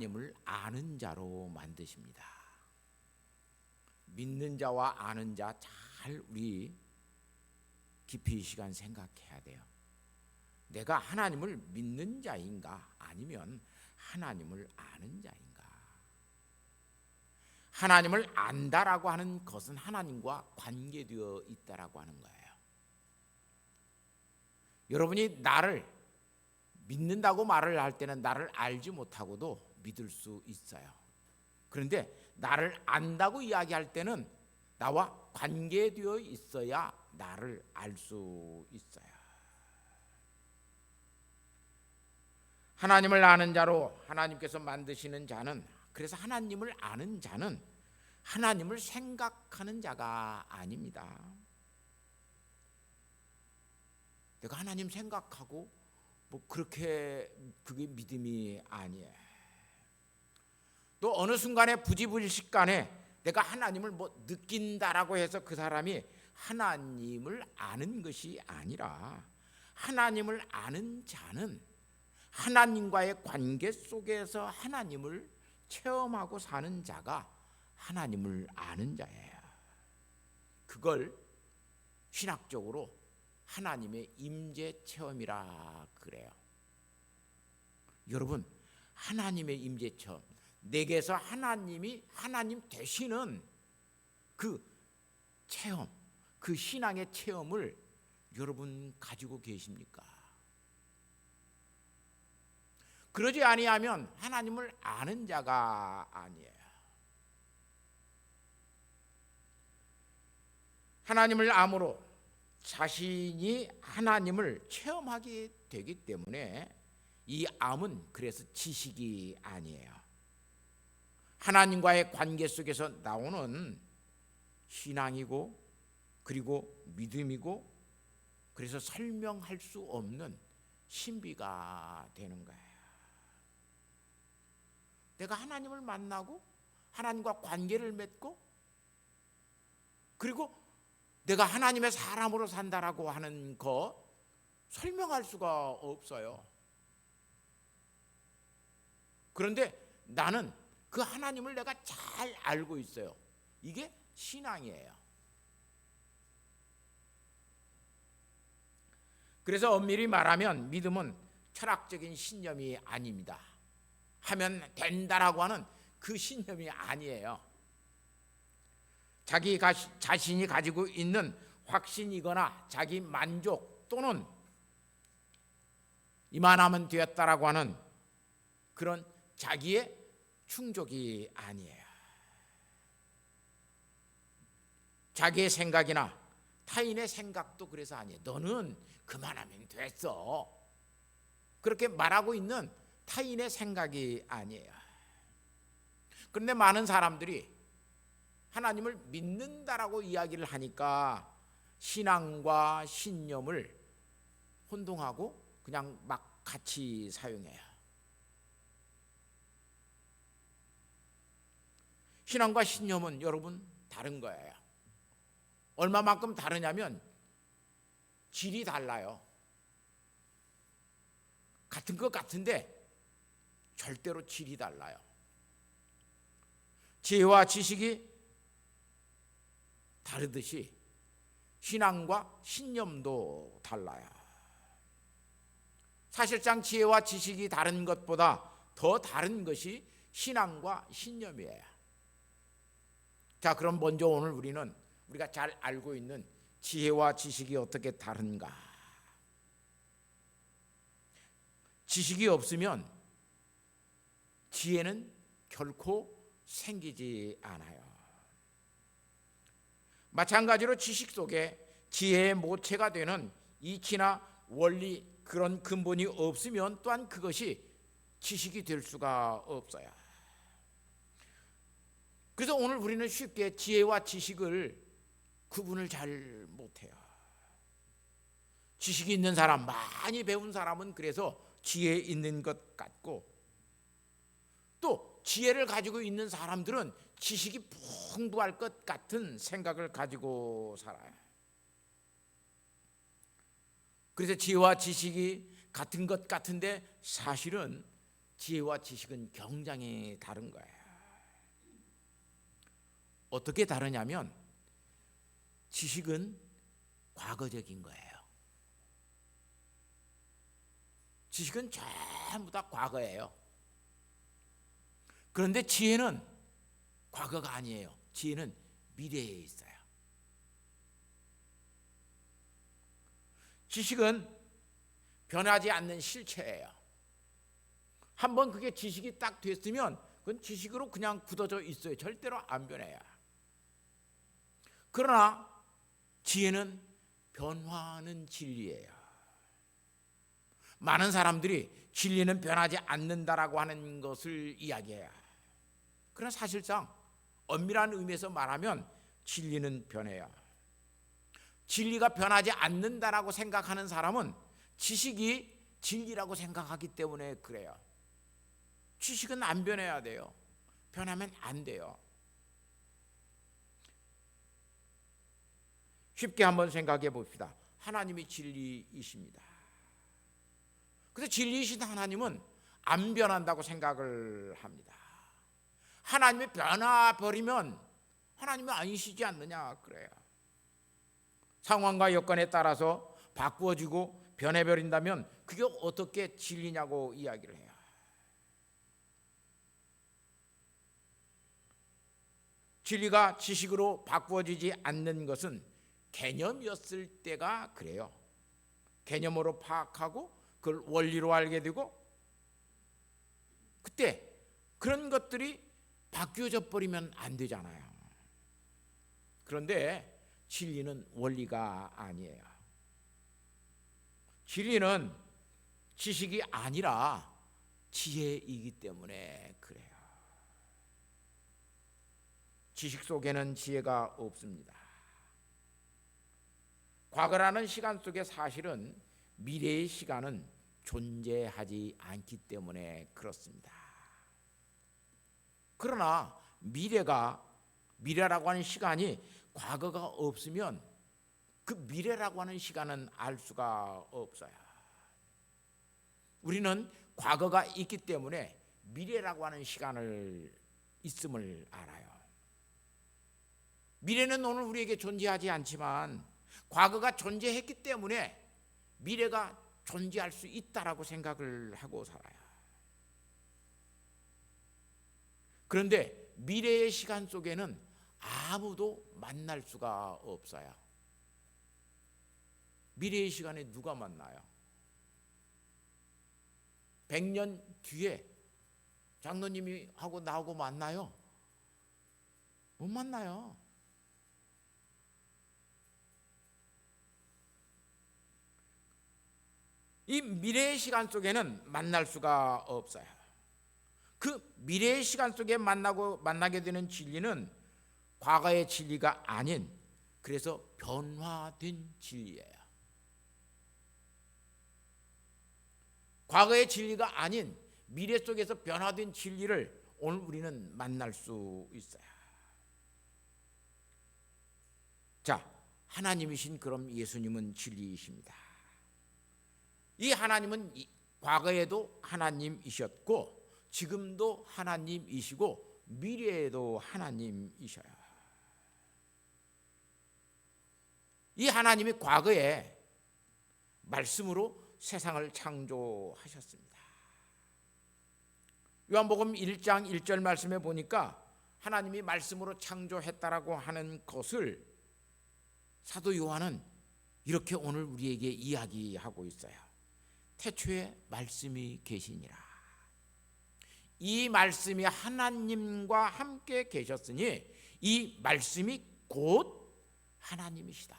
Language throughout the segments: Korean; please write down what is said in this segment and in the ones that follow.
하나님을 아는 자로 만드십니다. 믿는 자와 아는 자 잘 우리 깊이 이 시간 생각해야 돼요. 내가 하나님을 믿는 자인가 아니면 하나님을 아는 자인가. 하나님을 안다라고 하는 것은 하나님과 관계되어 있다라고 하는 거예요. 여러분이 나를 믿는다고 말을 할 때는 나를 알지 못하고도 믿을 수 있어요. 그런데 나를 안다고 이야기할 때는 나와 관계되어 있어야 나를 알 수 있어요. 하나님을 아는 자로 하나님께서 만드시는 자는, 그래서 하나님을 아는 자는 하나님을 생각하는 자가 아닙니다. 내가 하나님 생각하고 그렇게 그게 믿음이 아니에요. 또 어느 순간에 부지불식간에 내가 하나님을 느낀다라고 해서 그 사람이 하나님을 아는 것이 아니라, 하나님을 아는 자는 하나님과의 관계 속에서 하나님을 체험하고 사는 자가 하나님을 아는 자예요. 그걸 신학적으로 하나님의 임재 체험이라 그래요. 여러분, 하나님의 임재 체험, 내게서 하나님이 하나님 되시는 그 체험, 그 신앙의 체험을 여러분 가지고 계십니까? 그러지 아니하면 하나님을 아는 자가 아니에요. 하나님을 암으로 자신이 하나님을 체험하게 되기 때문에 이 암은 그래서 지식이 아니에요. 하나님과의 관계 속에서 나오는 신앙이고, 그리고 믿음이고, 그래서 설명할 수 없는 신비가 되는 거예요. 내가 하나님을 만나고 하나님과 관계를 맺고, 그리고 내가 하나님의 사람으로 산다라고 하는 거 설명할 수가 없어요. 그런데 나는 그 하나님을 내가 잘 알고 있어요. 이게 신앙이에요. 그래서 엄밀히 말하면 믿음은 철학적인 신념이 아닙니다. 하면 된다라고 하는 그 신념이 아니에요. 자기 자신이 가지고 있는 확신이거나 자기 만족 또는 이만하면 되었다라고 하는 그런 자기의 충족이 아니에요. 자기의 생각이나 타인의 생각도 그래서 아니에요. 너는 그만하면 됐어, 그렇게 말하고 있는 타인의 생각이 아니에요. 그런데 많은 사람들이 하나님을 믿는다라고 이야기를 하니까 신앙과 신념을 혼동하고 그냥 막 같이 사용해요. 신앙과 신념은 여러분 다른 거예요. 얼마만큼 다르냐면 질이 달라요. 같은 것 같은데 절대로 질이 달라요. 지혜와 지식이 다르듯이 신앙과 신념도 달라요. 사실상 지혜와 지식이 다른 것보다 더 다른 것이 신앙과 신념이에요. 자, 그럼 먼저 오늘 우리가 잘 알고 있는 지혜와 지식이 어떻게 다른가? 지식이 없으면 지혜는 결코 생기지 않아요. 마찬가지로 지식 속에 지혜의 모체가 되는 이치나 원리, 그런 근본이 없으면 또한 그것이 지식이 될 수가 없어요. 그래서 오늘 우리는 쉽게 지혜와 지식을 구분을 잘 못해요. 지식이 있는 사람, 많이 배운 사람은 그래서 지혜 있는 것 같고, 또 지혜를 가지고 있는 사람들은 지식이 풍부할 것 같은 생각을 가지고 살아요. 그래서 지혜와 지식이 같은 것 같은데 사실은 지혜와 지식은 굉장히 다른 거예요. 어떻게 다르냐면 지식은 과거적인 거예요. 지식은 전부 다 과거예요. 그런데 지혜는 과거가 아니에요. 지혜는 미래에 있어요. 지식은 변하지 않는 실체예요. 한번 그게 지식이 딱 됐으면 그건 지식으로 그냥 굳어져 있어요. 절대로 안 변해요. 그러나 지혜는 변화하는 진리예요. 많은 사람들이 진리는 변하지 않는다라고 하는 것을 이야기해요. 그러나 사실상 엄밀한 의미에서 말하면 진리는 변해요. 진리가 변하지 않는다라고 생각하는 사람은 지식이 진리라고 생각하기 때문에 그래요. 지식은 안 변해야 돼요. 변하면 안 돼요. 쉽게 한번 생각해 봅시다. 하나님이 진리이십니다. 그래서 진리이신 하나님은 안 변한다고 생각을 합니다. 하나님이 변화버리면 하나님이 아니시지 않느냐 그래요. 상황과 여건에 따라서 바꾸어지고 변해버린다면 그게 어떻게 진리냐고 이야기를 해요. 진리가 지식으로 바꾸어지지 않는 것은 개념이었을 때가 그래요. 개념으로 파악하고 그걸 원리로 알게 되고 그때 그런 것들이 바뀌어져 버리면 안 되잖아요. 그런데 진리는 원리가 아니에요. 진리는 지식이 아니라 지혜이기 때문에 그래요. 지식 속에는 지혜가 없습니다. 과거라는 시간 속에 사실은 미래의 시간은 존재하지 않기 때문에 그렇습니다. 그러나 미래라고 하는 시간이 과거가 없으면 그 미래라고 하는 시간은 알 수가 없어요. 우리는 과거가 있기 때문에 미래라고 하는 시간을 있음을 알아요. 미래는 오늘 우리에게 존재하지 않지만 과거가 존재했기 때문에 미래가 존재할 수 있다라고 생각을 하고 살아요. 그런데 미래의 시간 속에는 아무도 만날 수가 없어요. 미래의 시간에 누가 만나요? 100년 뒤에 장로님이 하고 나하고 만나요? 못 만나요. 이 미래의 시간 속에는 만날 수가 없어요. 그 미래의 시간 속에 만나게 되는 진리는 과거의 진리가 아닌 그래서 변화된 진리예요. 과거의 진리가 아닌 미래 속에서 변화된 진리를 오늘 우리는 만날 수 있어요. 자, 하나님이신 그럼 예수님은 진리이십니다. 이 하나님은 과거에도 하나님이셨고 지금도 하나님이시고 미래에도 하나님이셔요. 이 하나님이 과거에 말씀으로 세상을 창조하셨습니다. 요한복음 1장 1절 말씀에 보니까 하나님이 말씀으로 창조했다라고 하는 것을 사도 요한은 이렇게 오늘 우리에게 이야기하고 있어요. 태초에 말씀이 계시니라. 이 말씀이 하나님과 함께 계셨으니 이 말씀이 곧 하나님이시다.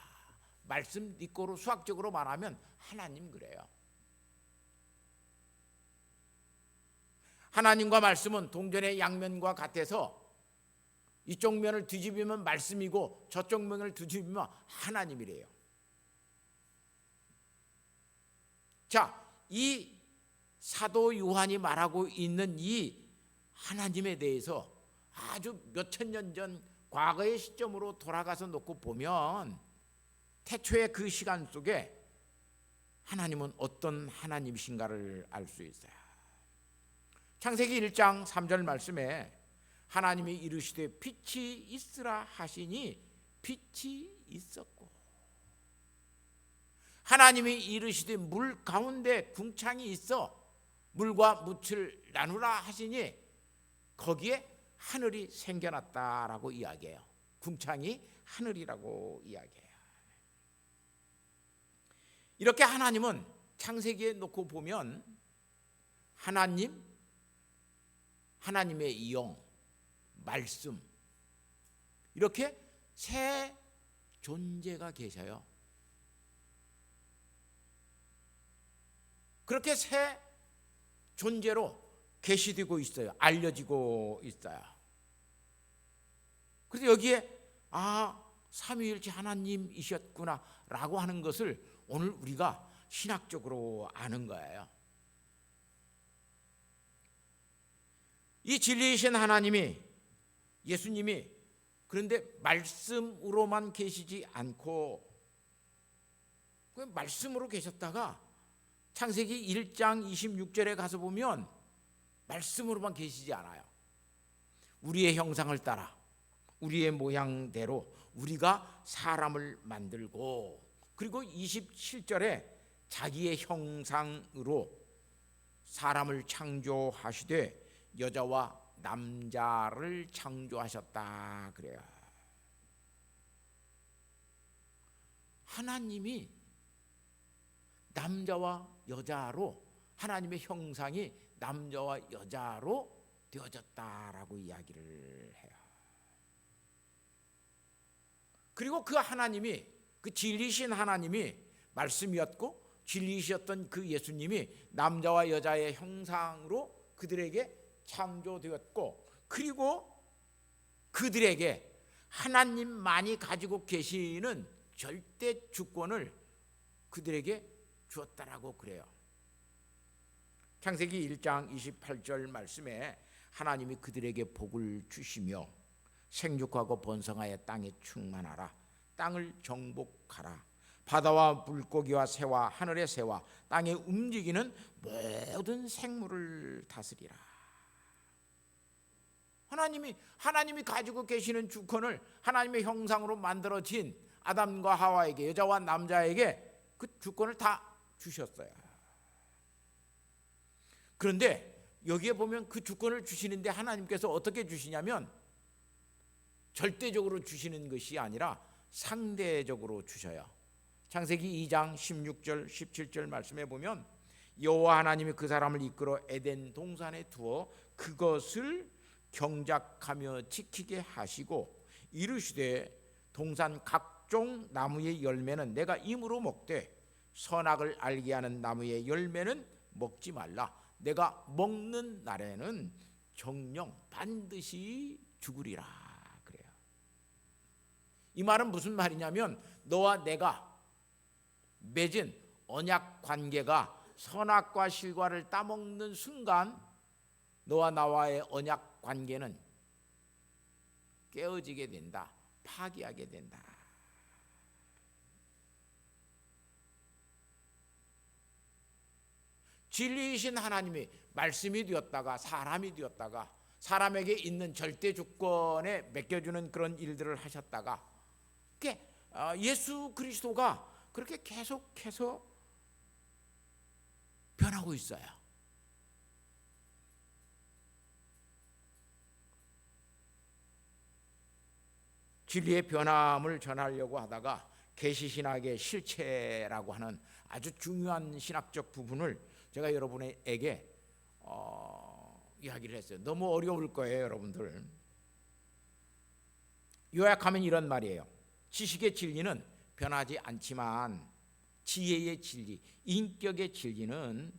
말씀 니꼬로 수학적으로 말하면 하나님 그래요. 하나님과 말씀은 동전의 양면과 같아서 이쪽 면을 뒤집으면 말씀이고 저쪽 면을 뒤집으면 하나님이래요. 자, 이 사도 요한이 말하고 있는 이 하나님에 대해서 아주 몇천 년 전 과거의 시점으로 돌아가서 놓고 보면 태초의 그 시간 속에 하나님은 어떤 하나님이신가를 알 수 있어요. 창세기 1장 3절 말씀에 하나님이 이르시되 빛이 있으라 하시니 빛이 있었고, 하나님이 이르시되 물 가운데 궁창이 있어 물과 묻을 나누라 하시니 거기에 하늘이 생겨났다라고 이야기해요. 궁창이 하늘이라고 이야기해요. 이렇게 하나님은 창세기에 놓고 보면 하나님, 하나님의 영, 말씀, 이렇게 세 존재가 계셔요. 그렇게 세 존재로 계시되고 있어요. 알려지고 있어요. 그래서 여기에 삼위일체 하나님이셨구나 라고 하는 것을 오늘 우리가 신학적으로 아는 거예요. 이 진리이신 하나님이, 예수님이 그런데 말씀으로만 계시지 않고 그 말씀으로 계셨다가 창세기 1장 26절에 가서 보면 말씀으로만 계시지 않아요. 우리의 형상을 따라 우리의 모양대로 우리가 사람을 만들고, 그리고 27절에 자기의 형상으로 사람을 창조하시되 여자와 남자를 창조하셨다 그래요. 하나님이 남자와 여자로, 하나님의 형상이 남자와 여자로 되어졌다라고 이야기를 해요. 그리고 그 하나님이, 그 진리신 하나님이 말씀이었고 진리이셨던 그 예수님이 남자와 여자의 형상으로 그들에게 창조되었고, 그리고 그들에게 하나님만이 가지고 계시는 절대 주권을 그들에게 주었다라고 그래요. 창세기 1장 28절 말씀에 하나님이 그들에게 복을 주시며 생육하고 번성하여 땅에 충만하라, 땅을 정복하라, 바다와 물고기와 새와 하늘의 새와 땅에 움직이는 모든 생물을 다스리라. 하나님이 가지고 계시는 주권을 하나님의 형상으로 만들어진 아담과 하와에게, 여자와 남자에게 그 주권을 다 주셨어요. 그런데 여기에 보면 그 주권을 주시는데 하나님께서 어떻게 주시냐면 절대적으로 주시는 것이 아니라 상대적으로 주셔요. 창세기 2장 16절 17절 말씀에 보면 여호와 하나님이 그 사람을 이끌어 에덴 동산에 두어 그것을 경작하며 지키게 하시고 이르시되 동산 각종 나무의 열매는 내가 임으로 먹되 선악을 알게 하는 나무의 열매는 먹지 말라. 내가 먹는 날에는 정령 반드시 죽으리라 그래요. 이 말은 무슨 말이냐면 너와 내가 맺은 언약 관계가 선악과 실과를 따먹는 순간 너와 나와의 언약 관계는 깨어지게 된다, 파기하게 된다. 진리이신 하나님이 말씀이 되었다가 사람이 되었다가 사람에게 있는 절대 주권에 맡겨주는 그런 일들을 하셨다가 예수 그리스도가 그렇게 계속해서 변하고 있어요. 진리의 변함을 전하려고 하다가 계시신학의 실체라고 하는 아주 중요한 신학적 부분을 제가 여러분에게 이야기를 했어요. 너무 어려울 거예요, 여러분들. 요약하면 이런 말이에요. 지식의 진리는 변하지 않지만 지혜의 진리, 인격의 진리는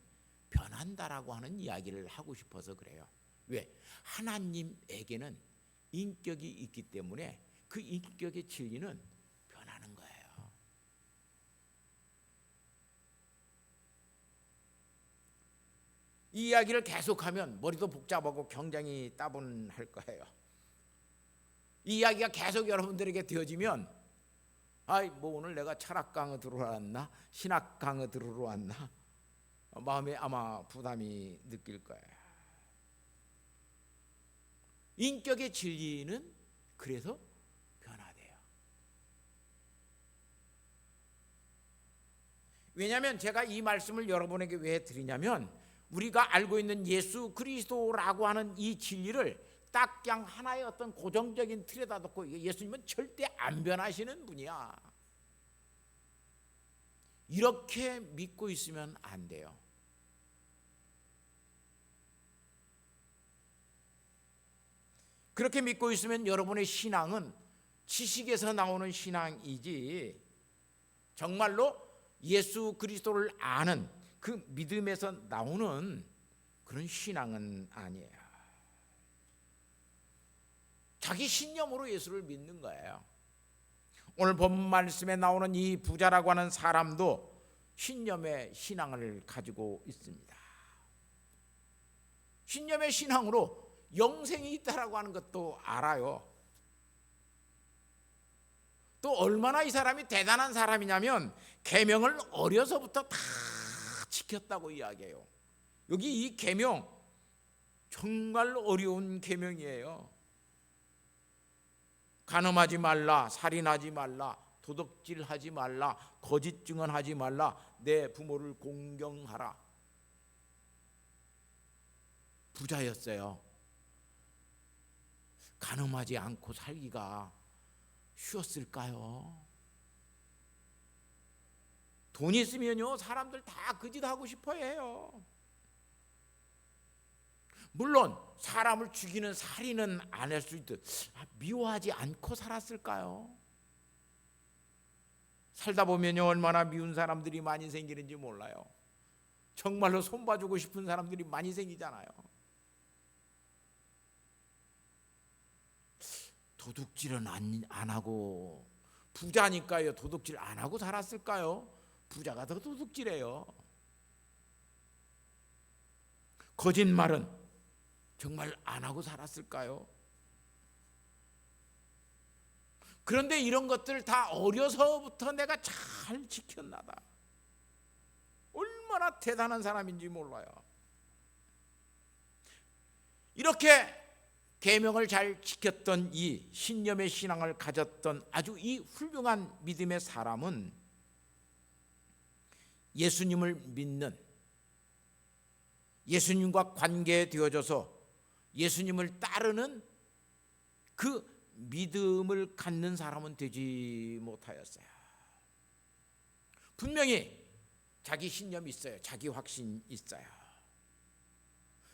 변한다라고 하는 이야기를 하고 싶어서 그래요. 왜? 하나님에게는 인격이 있기 때문에 그 인격의 진리는 변하는 거예요. 이 이야기를 계속하면 머리도 복잡하고 굉장히 따분할 거예요. 이 이야기가 계속 여러분들에게 되어지면 뭐 오늘 내가 철학 강의 들으러 왔나? 신학 강의 들으러 왔나? 마음에 아마 부담이 느낄 거예요. 인격의 진리는 그래서 변화돼요. 왜냐하면 제가 이 말씀을 여러분에게 왜 드리냐면, 우리가 알고 있는 예수 그리스도라고 하는 이 진리를 딱 그냥 하나의 어떤 고정적인 틀에다 놓고, 예수님은 절대 안 변하시는 분이야, 이렇게 믿고 있으면 안 돼요. 그렇게 믿고 있으면 여러분의 신앙은 지식에서 나오는 신앙이지 정말로 예수 그리스도를 아는 그 믿음에서 나오는 그런 신앙은 아니에요. 자기 신념으로 예수를 믿는 거예요. 오늘 본 말씀에 나오는 이 부자라고 하는 사람도 신념의 신앙을 가지고 있습니다. 신념의 신앙으로 영생이 있다라고 하는 것도 알아요. 또 얼마나 이 사람이 대단한 사람이냐면 계명을 어려서부터 다 지켰다고 이야기해요. 여기 이 계명 정말 어려운 계명이에요. 간음하지 말라, 살인하지 말라, 도둑질하지 말라, 거짓 증언하지 말라, 내 부모를 공경하라. 부자였어요. 간음하지 않고 살기가 쉬웠을까요? 돈 있으면요 사람들 다 그 짓 하고 싶어 해요. 물론 사람을 죽이는 살인은 안 할 수 있듯 미워하지 않고 살았을까요? 살다 보면요 얼마나 미운 사람들이 많이 생기는지 몰라요. 정말로 손봐주고 싶은 사람들이 많이 생기잖아요. 도둑질은 안 하고, 부자니까요 도둑질 안 하고 살았을까요? 부자가 더 도둑질해요. 거짓말은 정말 안 하고 살았을까요? 그런데 이런 것들 다 어려서부터 내가 잘 지켰나다. 얼마나 대단한 사람인지 몰라요. 이렇게 계명을 잘 지켰던 이 신념의 신앙을 가졌던 아주 이 훌륭한 믿음의 사람은 예수님을 믿는, 예수님과 관계되어져서 예수님을 따르는 그 믿음을 갖는 사람은 되지 못하였어요. 분명히 자기 신념이 있어요. 자기 확신이 있어요.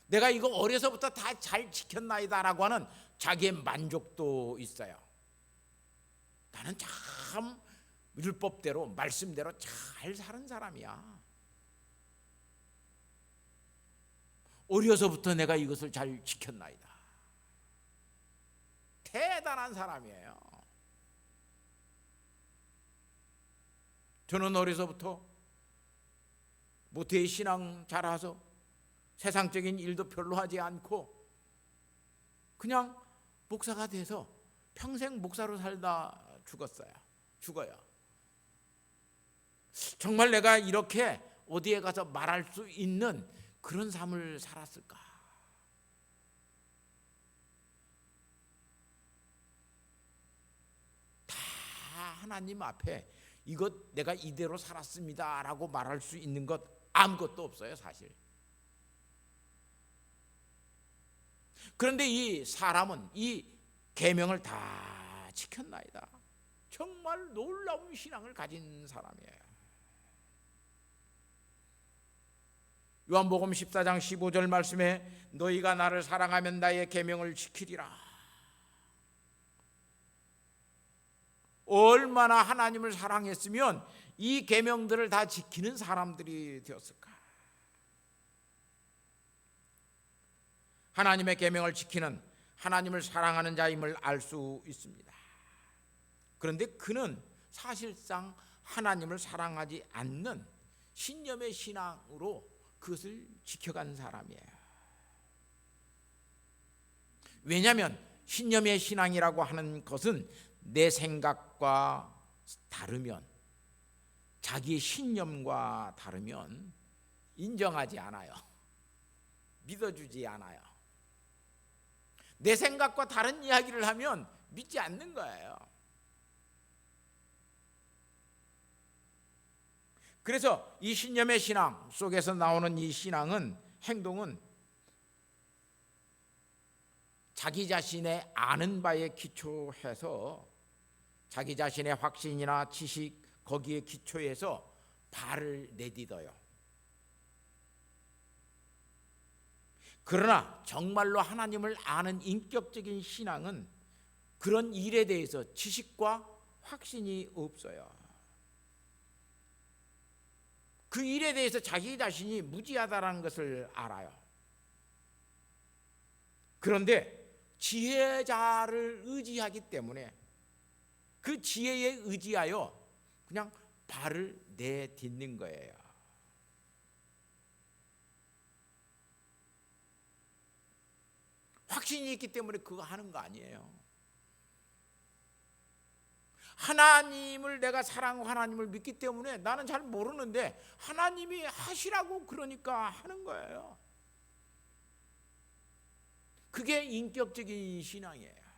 내가 이거 어려서부터 다 잘 지켰나이다라고 하는 자기의 만족도 있어요. 나는 참 율법대로 말씀대로 잘 사는 사람이야. 어려서부터 내가 이것을 잘 지켰나이다. 대단한 사람이에요. 저는 어려서부터 모태의 신앙 자라서 세상적인 일도 별로 하지 않고 그냥 목사가 돼서 평생 목사로 살다 죽어요. 정말 내가 이렇게 어디에 가서 말할 수 있는 그런 삶을 살았을까? 다 하나님 앞에 이것 내가 이대로 살았습니다라고 말할 수 있는 것 아무것도 없어요, 사실. 그런데 이 사람은 이 계명을 다 지켰나이다. 정말 놀라운 신앙을 가진 사람이에요. 요한복음 14장 15절 말씀에 너희가 나를 사랑하면 나의 계명을 지키리라. 얼마나 하나님을 사랑했으면 이 계명들을 다 지키는 사람들이 되었을까? 하나님의 계명을 지키는 하나님을 사랑하는 자임을 알 수 있습니다. 그런데 그는 사실상 하나님을 사랑하지 않는 신념의 신앙으로 그것을 지켜간 사람이에요. 왜냐하면 신념의 신앙이라고 하는 것은 내 생각과 다르면, 자기의 신념과 다르면 인정하지 않아요. 믿어주지 않아요. 내 생각과 다른 이야기를 하면 믿지 않는 거예요. 그래서 이 신념의 신앙 속에서 나오는 이 신앙은, 행동은 자기 자신의 아는 바에 기초해서, 자기 자신의 확신이나 지식 거기에 기초해서 발을 내딛어요. 그러나 정말로 하나님을 아는 인격적인 신앙은 그런 일에 대해서 지식과 확신이 없어요. 그 일에 대해서 자기 자신이 무지하다는 것을 알아요. 그런데 지혜자를 의지하기 때문에 그 지혜에 의지하여 그냥 발을 내딛는 거예요. 확신이 있기 때문에 그거 하는 거 아니에요. 하나님을 내가 사랑하고 하나님을 믿기 때문에 나는 잘 모르는데 하나님이 하시라고 그러니까 하는 거예요. 그게 인격적인 신앙이에요.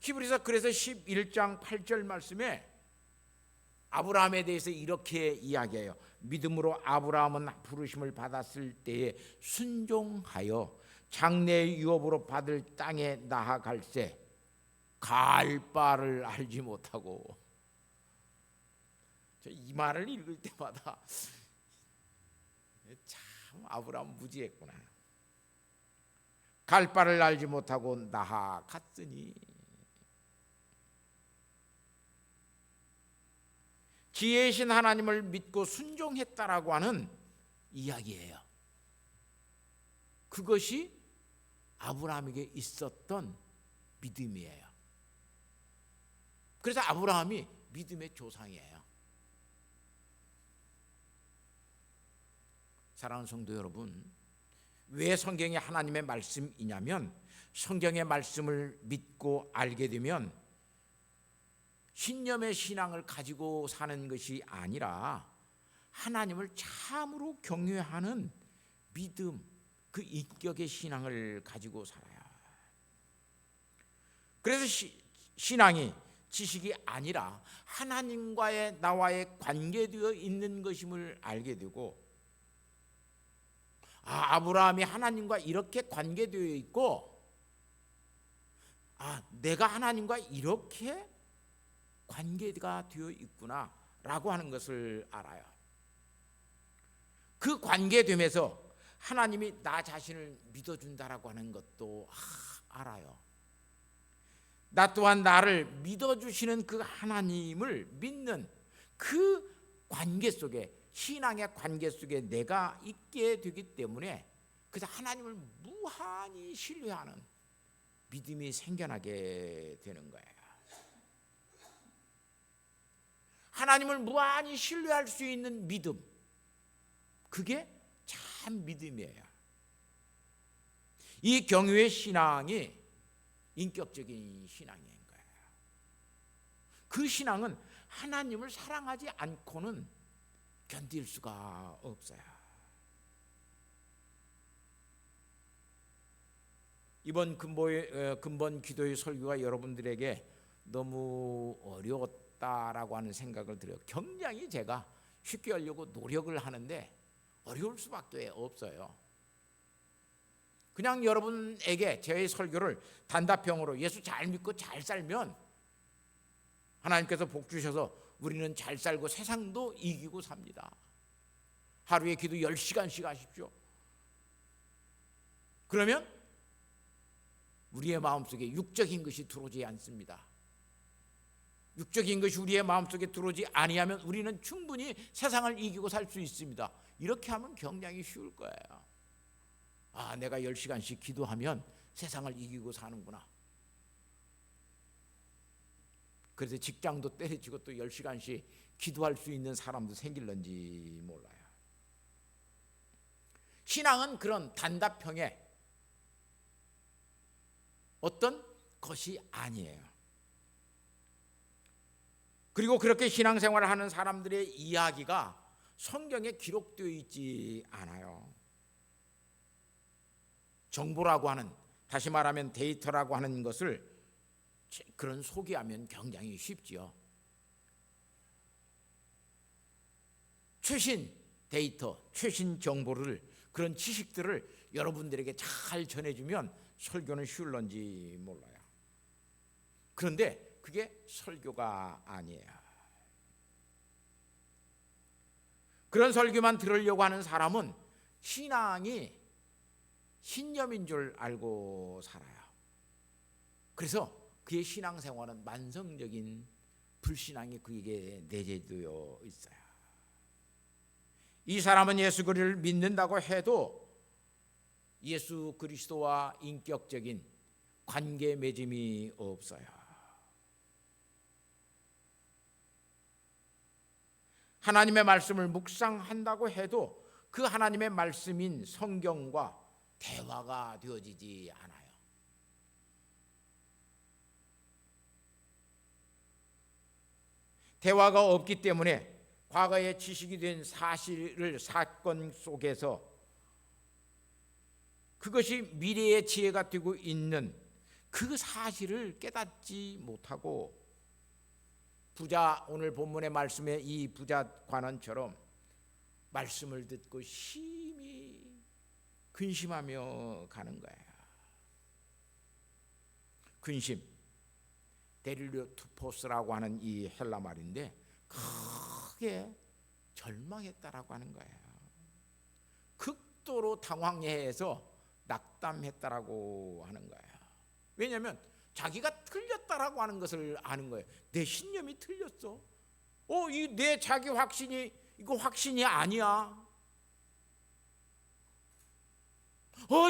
히브리서 그래서 11장 8절 말씀에 아브라함에 대해서 이렇게 이야기해요. 믿음으로 아브라함은 부르심을 받았을 때에 순종하여 장래의 유업으로 받을 땅에 나아갈새 갈 바를 알지 못하고. 이 말을 읽을 때마다 참 아브라함 무지했구나. 갈 바를 알지 못하고 나아갔으니, 지혜이신 하나님을 믿고 순종했다라고 하는 이야기예요. 그것이 아브라함에게 있었던 믿음이에요. 그래서 아브라함이 믿음의 조상이에요. 사랑하는 성도 여러분, 왜 성경이 하나님의 말씀이냐면, 성경의 말씀을 믿고 알게 되면 신념의 신앙을 가지고 사는 것이 아니라 하나님을 참으로 경외하는 믿음, 그 인격의 신앙을 가지고 살아요. 그래서 신앙이 지식이 아니라 하나님과의 나와의 관계되어 있는 것임을 알게 되고, 아브라함이 하나님과 이렇게 관계되어 있고, 내가 하나님과 이렇게 관계가 되어 있구나 라고 하는 것을 알아요. 그 관계됨에서 하나님이 나 자신을 믿어준다라고 하는 것도 알아요. 나 또한 나를 믿어주시는 그 하나님을 믿는 그 관계 속에, 신앙의 관계 속에 내가 있게 되기 때문에, 그래서 하나님을 무한히 신뢰하는 믿음이 생겨나게 되는 거예요. 하나님을 무한히 신뢰할 수 있는 믿음, 그게 참 믿음이에요. 이 경외의 신앙이 인격적인 신앙인 거예요. 그 신앙은 하나님을 사랑하지 않고는 견딜 수가 없어요. 이번 근본 기도의 설교가 여러분들에게 너무 어려웠다라고 하는 생각을 들어요. 굉장히 제가 쉽게 하려고 노력을 하는데 어려울 수밖에 없어요. 그냥 여러분에게 제 설교를 단답형으로 예수 잘 믿고 잘 살면 하나님께서 복 주셔서 우리는 잘 살고 세상도 이기고 삽니다. 하루에 기도 10시간씩 하십시오. 그러면 우리의 마음속에 육적인 것이 들어오지 않습니다. 육적인 것이 우리의 마음속에 들어오지 아니하면 우리는 충분히 세상을 이기고 살 수 있습니다. 이렇게 하면 굉장히 쉬울 거예요. 내가 10시간씩 기도하면 세상을 이기고 사는구나. 그래서 직장도 때려치고 또 10시간씩 기도할 수 있는 사람도 생길런지 몰라요. 신앙은 그런 단답형의 어떤 것이 아니에요. 그리고 그렇게 신앙생활을 하는 사람들의 이야기가 성경에 기록되어 있지 않아요. 정보라고 하는, 다시 말하면 데이터라고 하는 것을 그런 소개하면 굉장히 쉽지요. 최신 데이터, 최신 정보를, 그런 지식들을 여러분들에게 잘 전해주면 설교는 쉬울런지 몰라요. 그런데 그게 설교가 아니에요. 그런 설교만 들으려고 하는 사람은 신앙이 신념인 줄 알고 살아요. 그래서 그의 신앙생활은 만성적인 불신앙이 그에게 내재되어 있어요. 이 사람은 예수 그리스도를 믿는다고 해도 예수 그리스도와 인격적인 관계 맺음이 없어요. 하나님의 말씀을 묵상한다고 해도 그 하나님의 말씀인 성경과 대화가 되어지지 않아요. 대화가 없기 때문에 과거에 지식이 된 사실을, 사건 속에서 그것이 미래의 지혜가 되고 있는 그 사실을 깨닫지 못하고, 오늘 본문의 말씀에 이 부자 관원처럼 말씀을 듣고 심히 근심하며 가는 거예요. 근심, 데릴리오투포스라고 하는 이 헬라 말인데 크게 절망했다라고 하는 거예요. 극도로 당황해서 낙담했다라고 하는 거예요. 왜냐하면 자기가 틀렸다라고 하는 것을 아는 거예요. 내 신념이 틀렸어. 이 내 자기 확신이 이거 확신이 아니야.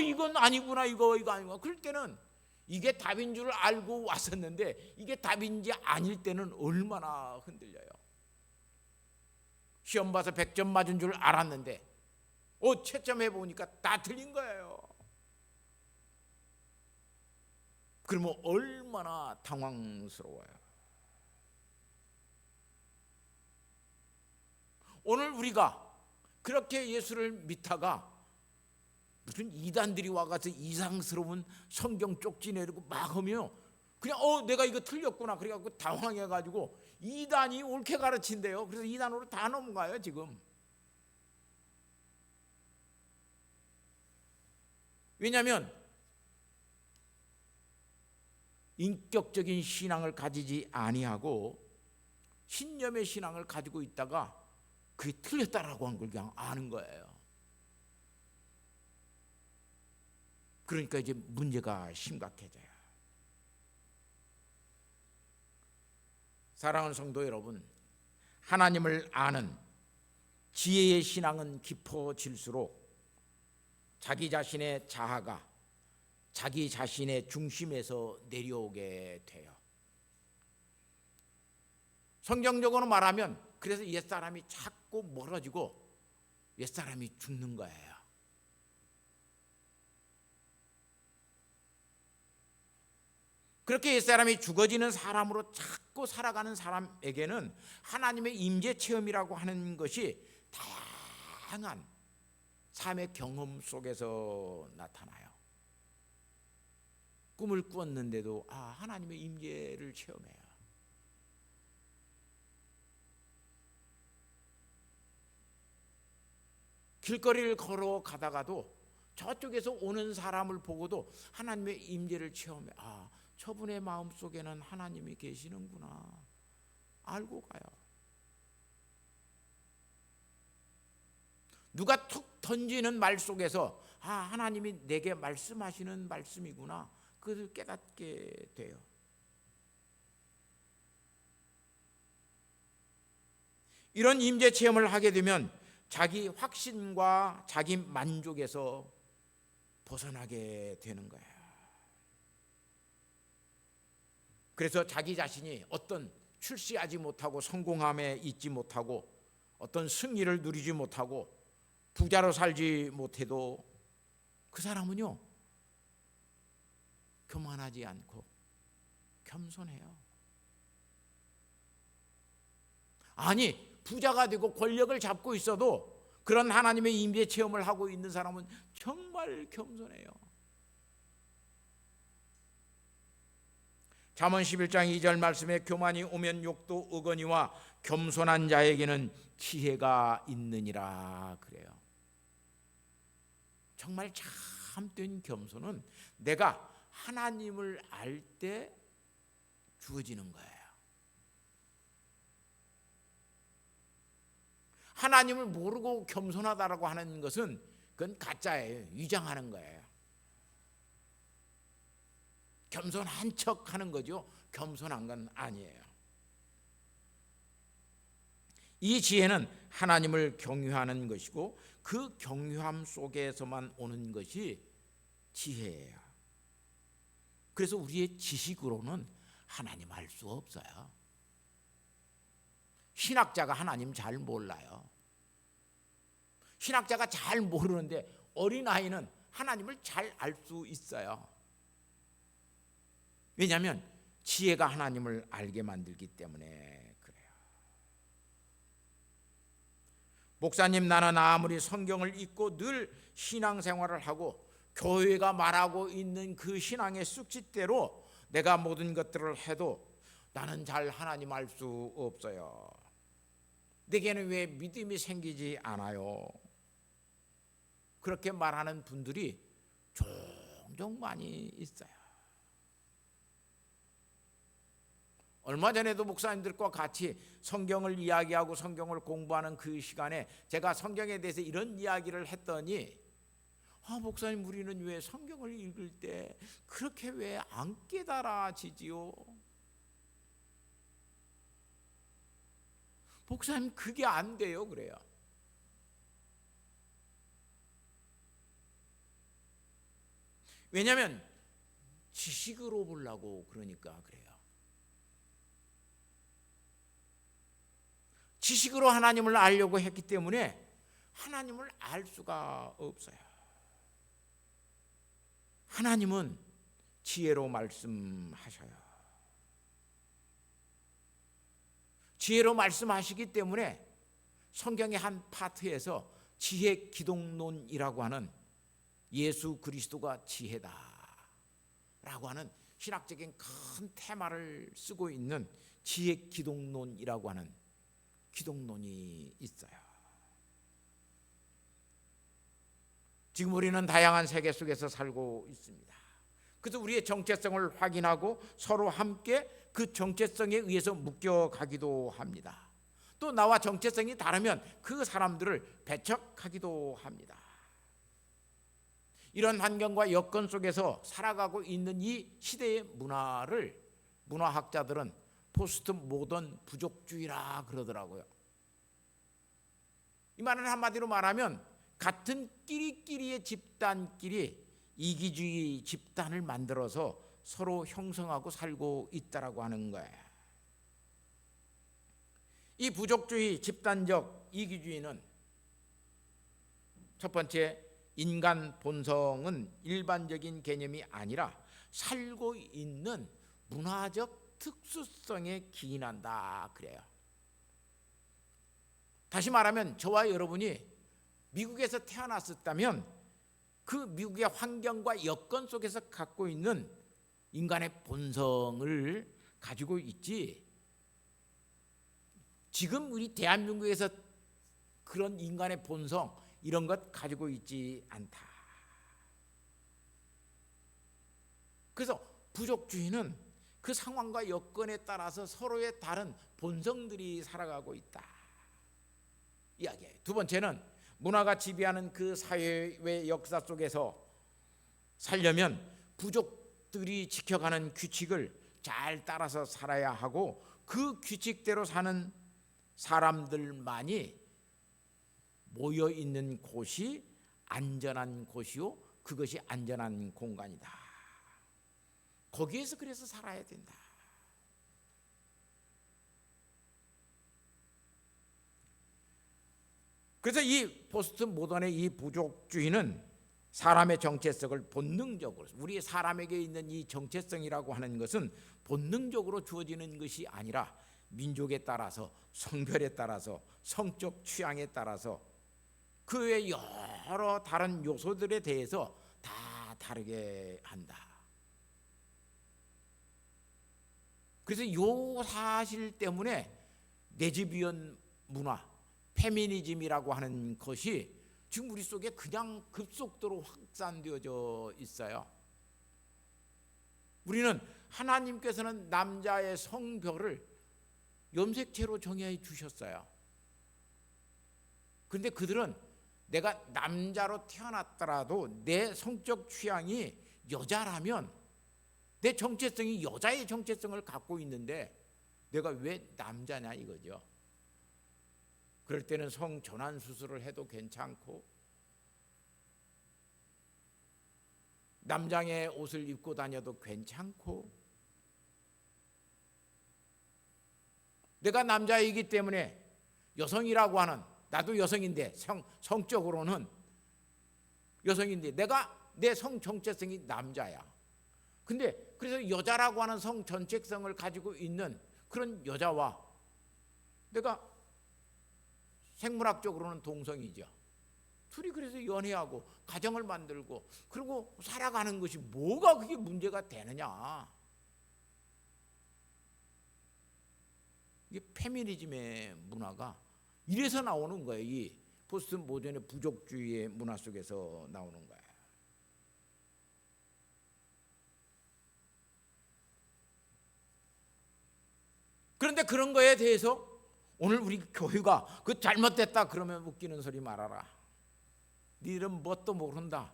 이건 아니구나, 이거 아니구나. 그럴 때는 이게 답인 줄 알고 왔었는데 이게 답인지 아닐 때는 얼마나 흔들려요. 시험 봐서 100점 맞은 줄 알았는데 채점해 보니까 다 틀린 거예요. 그러면 얼마나 당황스러워요. 오늘 우리가 그렇게 예수를 믿다가 무슨 이단들이 와가지고 이상스러운 성경 쪽지 내리고 막 하면 그냥 내가 이거 틀렸구나 그래갖고 당황해가지고 이단이 옳게 가르친대요. 그래서 이단으로 다 넘어가요 지금. 왜냐하면 인격적인 신앙을 가지지 아니하고 신념의 신앙을 가지고 있다가 그게 틀렸다라고 한 걸 그냥 아는 거예요. 그러니까 이제 문제가 심각해져요. 사랑하는 성도 여러분, 하나님을 아는 지혜의 신앙은 깊어질수록 자기 자신의 자아가 자기 자신의 중심에서 내려오게 돼요. 성경적으로 말하면 그래서 옛사람이 자꾸 멀어지고 옛사람이 죽는 거예요. 그렇게 옛사람이 죽어지는 사람으로 자꾸 살아가는 사람에게는 하나님의 임재 체험이라고 하는 것이 다양한 삶의 경험 속에서 나타나요. 꿈을 꾸었는데도 하나님의 임재를 체험해요. 길거리를 걸어가다가도 저쪽에서 오는 사람을 보고도 하나님의 임재를 체험해. 저분의 마음속에는 하나님이 계시는구나 알고 가요. 누가 툭 던지는 말 속에서 하나님이 내게 말씀하시는 말씀이구나 그것을 깨닫게 돼요. 이런 임재 체험을 하게 되면 자기 확신과 자기 만족에서 벗어나게 되는 거예요. 그래서 자기 자신이 어떤 출세하지 못하고 성공함에 있지 못하고 어떤 승리를 누리지 못하고 부자로 살지 못해도 그 사람은요 교만하지 않고 겸손해요. 아니 부자가 되고 권력을 잡고 있어도 그런 하나님의 임재 체험을 하고 있는 사람은 정말 겸손해요. 잠언 11장 2절 말씀에 교만이 오면 욕도 오거니와 겸손한 자에게는 지혜가 있느니라 그래요. 정말 참된 겸손은 내가 하나님을 알 때 주어지는 거예요. 하나님을 모르고 겸손하다라고 하는 것은 그건 가짜예요. 위장하는 거예요. 겸손한 척 하는 거죠. 겸손한 건 아니에요. 이 지혜는 하나님을 경유하는 것이고 그 경유함 속에서만 오는 것이 지혜예요. 그래서 우리의 지식으로는 하나님 알 수 없어요. 신학자가 하나님 잘 몰라요. 신학자가 잘 모르는데 어린아이는 하나님을 잘 알 수 있어요. 왜냐하면 지혜가 하나님을 알게 만들기 때문에 그래요. 목사님, 나는 아무리 성경을 읽고 늘 신앙생활을 하고 교회가 말하고 있는 그 신앙의 쑥짓대로 내가 모든 것들을 해도 나는 잘 하나님 알 수 없어요. 내게는 왜 믿음이 생기지 않아요? 그렇게 말하는 분들이 종종 많이 있어요. 얼마 전에도 목사님들과 같이 성경을 이야기하고 성경을 공부하는 그 시간에 제가 성경에 대해서 이런 이야기를 했더니 목사님, 우리는 왜 성경을 읽을 때 그렇게 왜 안 깨달아지지요? 목사님, 그게 안 돼요. 그래요. 왜냐하면 지식으로 보려고 그러니까 그래요. 지식으로 하나님을 알려고 했기 때문에 하나님을 알 수가 없어요. 하나님은 지혜로 말씀하셔요. 지혜로 말씀하시기 때문에 성경의 한 파트에서 지혜 기독론이라고 하는 예수 그리스도가 지혜다 라고 하는 신학적인 큰 테마를 쓰고 있는 지혜 기독론이라고 하는 기독론이 있어요. 지금 우리는 다양한 세계 속에서 살고 있습니다. 그래서 우리의 정체성을 확인하고 서로 함께 그 정체성에 의해서 묶여가기도 합니다. 또 나와 정체성이 다르면 그 사람들을 배척하기도 합니다. 이런 환경과 여건 속에서 살아가고 있는 이 시대의 문화를 문화학자들은 포스트 모던 부족주의라 그러더라고요. 이 말은 한마디로 말하면 같은 끼리끼리의 집단끼리 이기주의 집단을 만들어서 서로 형성하고 살고 있다라고 하는 거예요. 이 부족주의, 집단적 이기주의는 첫 번째, 인간 본성은 일반적인 개념이 아니라 살고 있는 문화적 특수성에 기인한다 그래요. 다시 말하면 저와 여러분이 미국에서 태어났었다면 그 미국의 환경과 여건 속에서 갖고 있는 인간의 본성을 가지고 있지, 지금 우리 대한민국에서 그런 인간의 본성 이런 것 가지고 있지 않다. 그래서 부족주의는 그 상황과 여건에 따라서 서로의 다른 본성들이 살아가고 있다 이야기예요. 두 번째는 문화가 지배하는 그 사회의 역사 속에서 살려면 부족들이 지켜가는 규칙을 잘 따라서 살아야 하고 그 규칙대로 사는 사람들만이 모여 있는 곳이 안전한 곳이요, 그것이 안전한 공간이다. 거기에서 그래서 살아야 된다. 그래서 이 포스트 모던의 이 부족주의는 사람의 정체성을 본능적으로, 우리 사람에게 있는 이 정체성이라고 하는 것은 본능적으로 주어지는 것이 아니라 민족에 따라서, 성별에 따라서, 성적 취향에 따라서 그 외 여러 다른 요소들에 대해서 다 다르게 한다. 그래서 요 사실 때문에 레즈비언 문화, 페미니즘이라고 하는 것이 지금 우리 속에 그냥 급속도로 확산되어져 있어요. 우리는 하나님께서는 남자의 성별을 염색체로 정해 주셨어요. 그런데 그들은 내가 남자로 태어났더라도 내 성적 취향이 여자라면 내 정체성이 여자의 정체성을 갖고 있는데 내가 왜 남자냐 이거죠. 그럴 때는 성전환 수술을 해도 괜찮고 남장의 옷을 입고 다녀도 괜찮고 내가 남자이기 때문에 여성이라고 하는 나도 여성인데 성적으로는 여성인데 내가 내 성 정체성이 남자야. 근데 그래서 여자라고 하는 성 정체성을 가지고 있는 그런 여자와 내가 생물학적으로는 동성이죠. 둘이 그래서 연애하고 가정을 만들고 그리고 살아가는 것이 뭐가 그게 문제가 되느냐. 이게 페미니즘의 문화가 이래서 나오는 거예요. 이 포스트 모던의 부족주의의 문화 속에서 나오는 거예요. 그런데 그런 거에 대해서 오늘 우리 교회가 그 잘못됐다 그러면 웃기는 소리 말아라. 니들은 뭣도 모른다.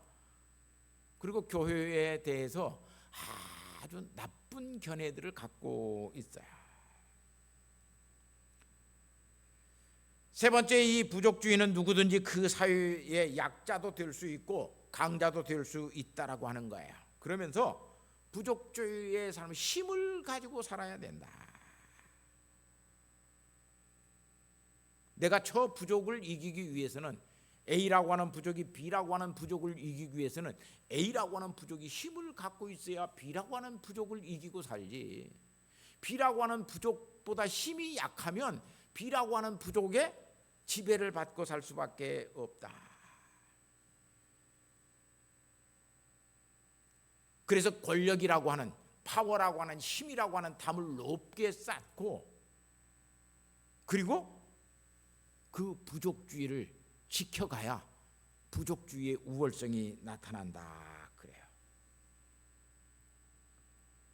그리고 교회에 대해서 아주 나쁜 견해들을 갖고 있어요. 세 번째, 이 부족주의는 누구든지 그 사회의 약자도 될 수 있고 강자도 될 수 있다라고 하는 거예요. 그러면서 부족주의의 사람은 힘을 가지고 살아야 된다. 내가 저 부족을 이기기 위해서는 A라고 하는 부족이 B라고 하는 부족을 이기기 위해서는 A라고 하는 부족이 힘을 갖고 있어야 B라고 하는 부족을 이기고 살지. B라고 하는 부족보다 힘이 약하면 B라고 하는 부족의 지배를 받고 살 수밖에 없다. 그래서 권력이라고 하는 파워라고 하는 힘이라고 하는 담을 높게 쌓고 그리고 그 부족주의를 지켜가야 부족주의의 우월성이 나타난다 그래요.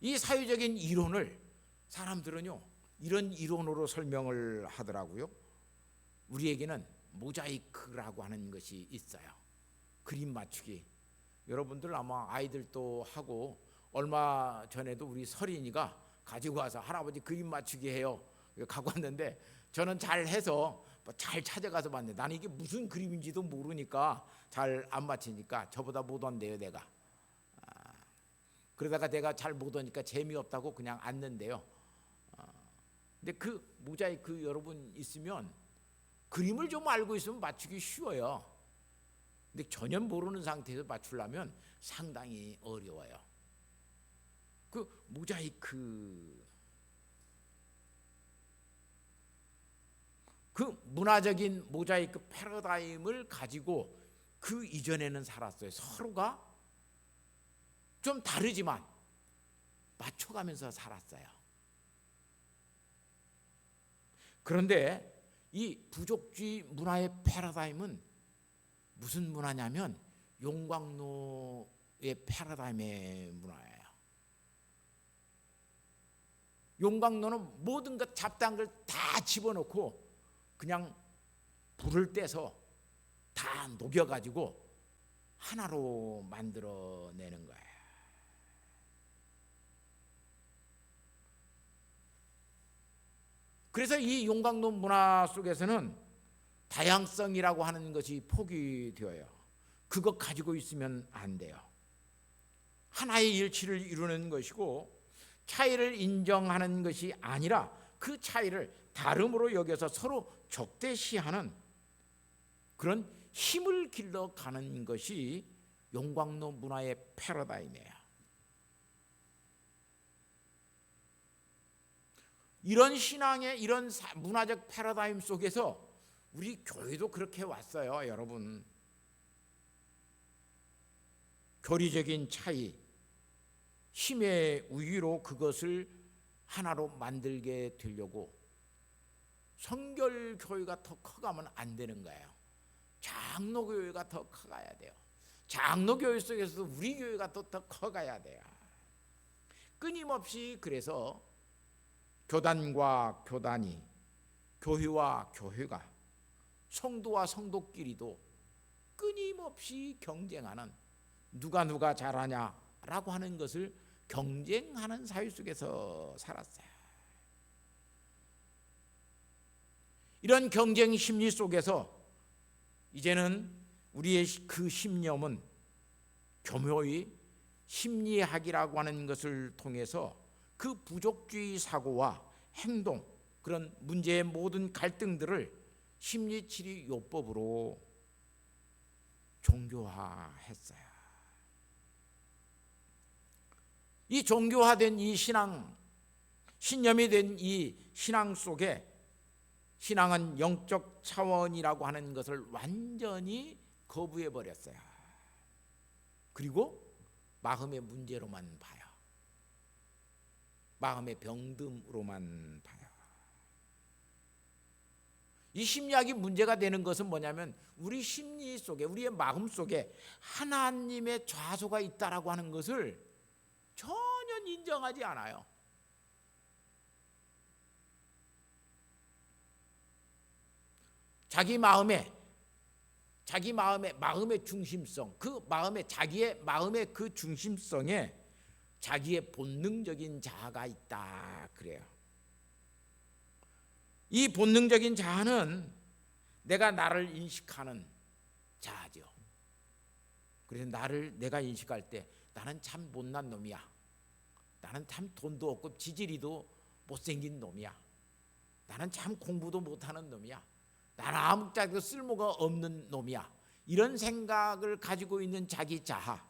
이 사회적인 이론을 사람들은요 이런 이론으로 설명을 하더라고요. 우리에게는 모자이크라고 하는 것이 있어요. 그림 맞추기. 여러분들 아마 아이들도 하고 얼마 전에도 우리 설인이가 가지고 와서 할아버지 그림 맞추기 해요. 갖고 왔는데 저는 잘해서 잘 찾아가서 봤는데 나는 이게 무슨 그림인지도 모르니까 잘 안 맞히니까 저보다 못한대요 내가. 그러다가 내가 잘 못하니까 재미없다고 그냥 앉는데요. 근데 그 모자이크 여러분 있으면 그림을 좀 알고 있으면 맞추기 쉬워요. 근데 전혀 모르는 상태에서 맞추려면 상당히 어려워요. 그 모자이크 그 문화적인 모자이크 패러다임을 가지고 그 이전에는 살았어요. 서로가 좀 다르지만 맞춰가면서 살았어요. 그런데 이 부족주의 문화의 패러다임은 무슨 문화냐면 용광로의 패러다임의 문화예요. 용광로는 모든 것 잡다한 걸 다 집어넣고 그냥 불을 떼서 다 녹여가지고 하나로 만들어내는 거예요. 그래서 이 용광로 문화 속에서는 다양성이라고 하는 것이 포기되어요. 그것 가지고 있으면 안 돼요. 하나의 일치를 이루는 것이고 차이를 인정하는 것이 아니라 그 차이를 다름으로 여겨서 서로 적대시하는 그런 힘을 길러가는 것이 용광로 문화의 패러다임이에요. 이런 신앙의 이런 문화적 패러다임 속에서 우리 교회도 그렇게 왔어요. 여러분, 교리적인 차이, 힘의 우위로 그것을 하나로 만들게 되려고 성결교회가 더 커가면 안 되는 거예요. 장로교회가 더 커가야 돼요. 장로교회 속에서도 우리 교회가 더 커가야 돼요. 끊임없이 그래서 교단과 교단이, 교회와 교회가, 성도와 성도끼리도 끊임없이 경쟁하는, 누가 잘하냐라고 하는 것을 경쟁하는 사회 속에서 살았어요. 이런 경쟁 심리 속에서 이제는 우리의 그 신념은 교묘히 심리학이라고 하는 것을 통해서 그 부족주의 사고와 행동, 그런 문제의 모든 갈등들을 심리치료 요법으로 종교화했어요. 이 종교화된 이 신앙, 신념이 된 이 신앙 속에 신앙은 영적 차원이라고 하는 것을 완전히 거부해 버렸어요. 그리고 마음의 문제로만 봐요. 마음의 병듦으로만 봐요. 이 심리학이 문제가 되는 것은 뭐냐면 우리 심리 속에, 우리의 마음 속에 하나님의 좌소가 있다라고 하는 것을 전혀 인정하지 않아요. 마음의 중심성, 그 마음의 자기의 마음의 그 중심성에 자기의 본능적인 자아가 있다 그래요. 이 본능적인 자아는 나를 인식하는 자아죠. 그래서 내가 인식할 때 나는 참 못난 놈이야. 나는 참 돈도 없고 지지리도 못생긴 놈이야. 나는 참 공부도 못하는 놈이야. 나는 아무짝도 쓸모가 없는 놈이야. 이런 생각을 가지고 있는 자기 자아.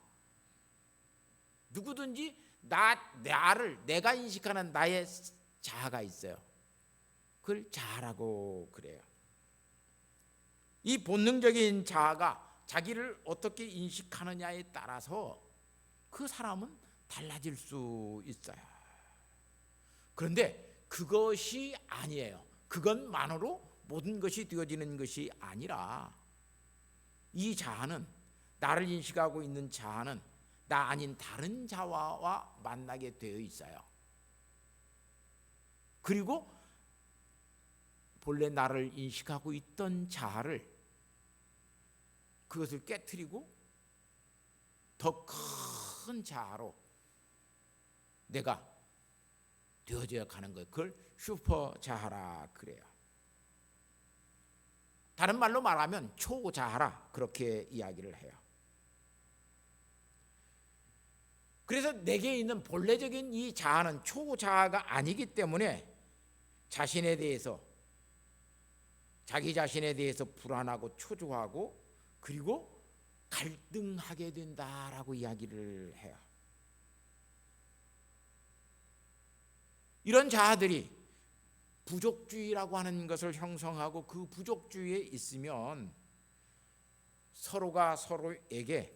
누구든지 내가 인식하는 나의 자아가 있어요. 그걸 자아라고 그래요. 이 본능적인 자아가 자기를 어떻게 인식하느냐에 따라서 그 사람은 달라질 수 있어요. 그런데 그것이 아니에요. 그것만으로 모든 것이 되어지는 것이 아니라 이 자아는, 나를 인식하고 있는 자아는 나 아닌 다른 자아와 만나게 되어 있어요. 그리고 본래 나를 인식하고 있던 자아를, 그것을 깨트리고 더 큰 자아로 내가 되어져 가는 것, 그걸 슈퍼 자아라 그래요. 다른 말로 말하면 초자아라 그렇게 이야기를 해요. 그래서 내게 있는 본래적인 이 자아는 초자아가 아니기 때문에 자신에 대해서, 자기 자신에 대해서 불안하고 초조하고 그리고 갈등하게 된다라고 이야기를 해요. 이런 자아들이 부족주의라고 하는 것을 형성하고 그 부족주의에 있으면 서로가 서로에게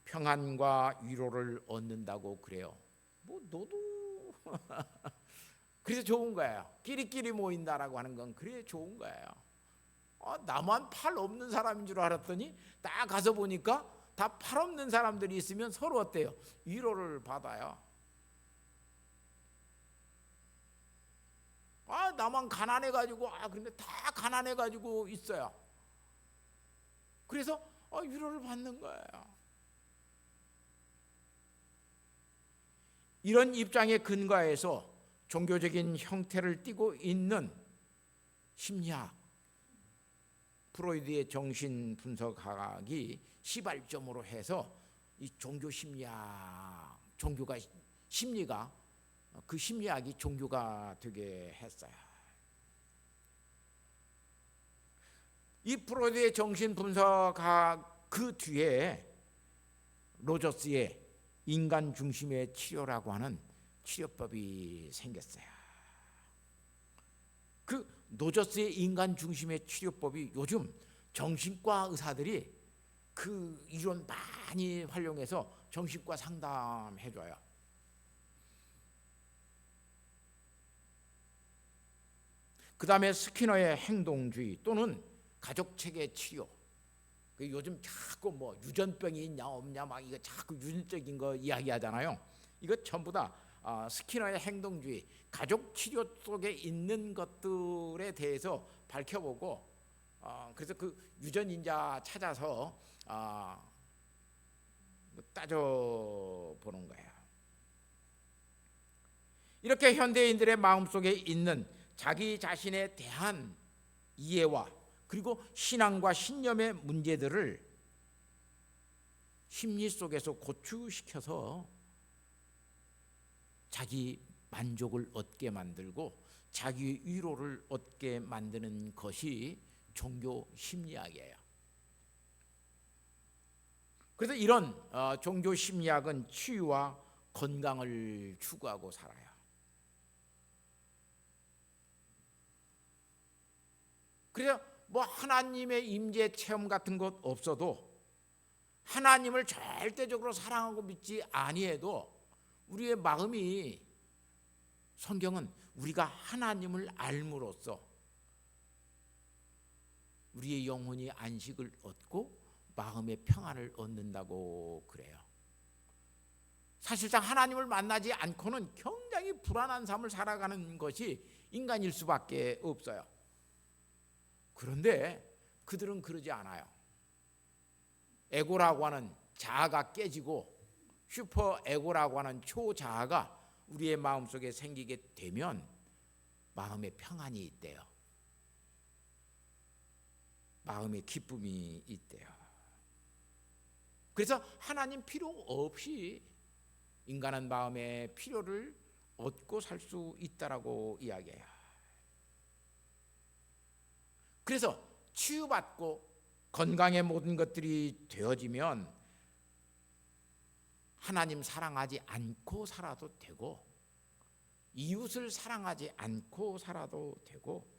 평안과 위로를 얻는다고 그래요. 너도 그래서 좋은 거예요. 끼리끼리 모인다라고 하는 건 그래 좋은 거예요. 나만 팔 없는 사람인 줄 알았더니 딱 가서 보니까 다 팔 없는 사람들이 있으면 서로 어때요? 위로를 받아요. 나만 가난해가지고, 그런데 다 가난해가지고 있어요. 그래서 위로를 받는 거예요. 이런 입장에 근거해서 종교적인 형태를 띠고 있는 심리학, 프로이드의 정신 분석학이 시발점으로 해서 이 종교 심리학, 심리가 그 심리학이 종교가 되게 했어요. 이 프로이드의 정신 분석학 그 뒤에 로저스의 인간 중심의 치료라고 하는 치료법이 생겼어요. 그 로저스의 인간 중심의 치료법이 요즘 정신과 의사들이 그 이론 많이 활용해서 정신과 상담해줘요. 그 다음에 스키너의 행동주의 또는 가족체계 치료. 요즘 자꾸 뭐 유전병이 있냐 없냐 막 이거 자꾸 유전적인 거 이야기하잖아요. 이거 전부 다 스키너의 행동주의, 가족 치료 속에 있는 것들에 대해서 밝혀보고, 그래서 그 유전인자 찾아서 따져보는 거예요. 이렇게 현대인들의 마음속에 있는 자기 자신에 대한 이해와 그리고 신앙과 신념의 문제들을 심리 속에서 고추시켜서 자기 만족을 얻게 만들고 자기 위로를 얻게 만드는 것이 종교 심리학이에요. 그래서 이런 종교 심리학은 치유와 건강을 추구하고 살아요. 그래서 뭐 하나님의 임재 체험 같은 것 없어도 하나님을 절대적으로 사랑하고 믿지 아니해도 우리의 마음이, 성경은 우리가 하나님을 알므로써 우리의 영혼이 안식을 얻고 마음의 평안을 얻는다고 그래요. 사실상 하나님을 만나지 않고는 굉장히 불안한 삶을 살아가는 것이 인간일 수밖에 없어요. 그런데 그들은 그러지 않아요. 에고라고 하는 자아가 깨지고 슈퍼 에고라고 하는 초자아가 우리의 마음속에 생기게 되면 마음의 평안이 있대요. 마음의 기쁨이 있대요. 그래서 하나님 필요 없이 인간은 마음의 필요를 얻고 살 수 있다라고 이야기해요. 그래서 치유받고 건강의 모든 것들이 되어지면 하나님 사랑하지 않고 살아도 되고 이웃을 사랑하지 않고 살아도 되고,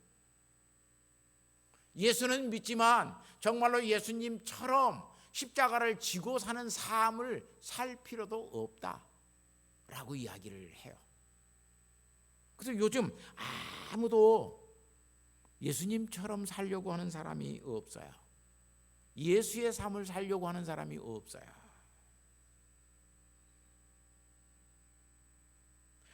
예수는 믿지만 정말로 예수님처럼 십자가를 지고 사는 삶을 살 필요도 없다라고 이야기를 해요. 그래서 요즘 아무도 예수님처럼 살려고 하는 사람이 없어요. 예수의 삶을 살려고 하는 사람이 없어요.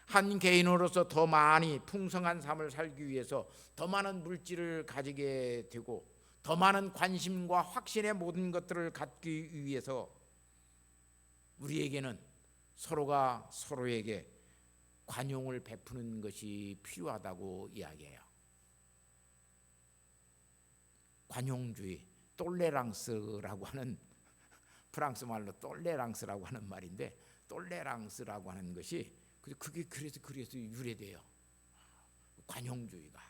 한 개인으로서 더 많이 풍성한 삶을 살기 위해서 더 많은 물질을 가지게 되고 더 많은 관심과 확신의 모든 것들을 갖기 위해서 우리에게는 서로가 서로에게 관용을 베푸는 것이 필요하다고 이야기해요. 관용주의, 똘레랑스라고 하는, 프랑스 말로 똘레랑스라고 하는 말인데, 똘레랑스라고 하는 것이 그게 그래서 유래돼요. 관용주의가.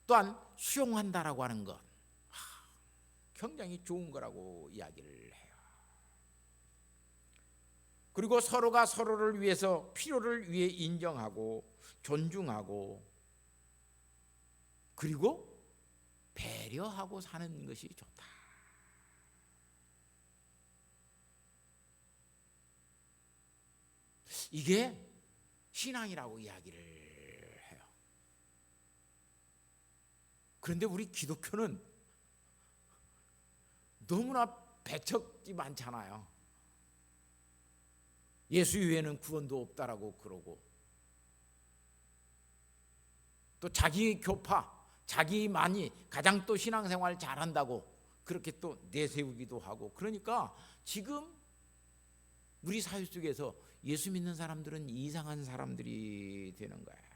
또한 수용한다라고 하는 것, 굉장히 좋은 거라고 이야기를 해요. 그리고 서로가 서로를 위해서 필요를 위해 인정하고 존중하고 그리고 배려하고 사는 것이 좋다. 이게 신앙이라고 이야기를 해요. 그런데 우리 기독교는 너무나 배척이 많잖아요. 예수 외에는 구원도 없다라고 그러고, 또 자기 교파, 자기만이 가장 또 신앙생활 잘한다고 그렇게 또 내세우기도 하고, 그러니까 지금 우리 사회 속에서 예수 믿는 사람들은 이상한 사람들이 되는 거예요.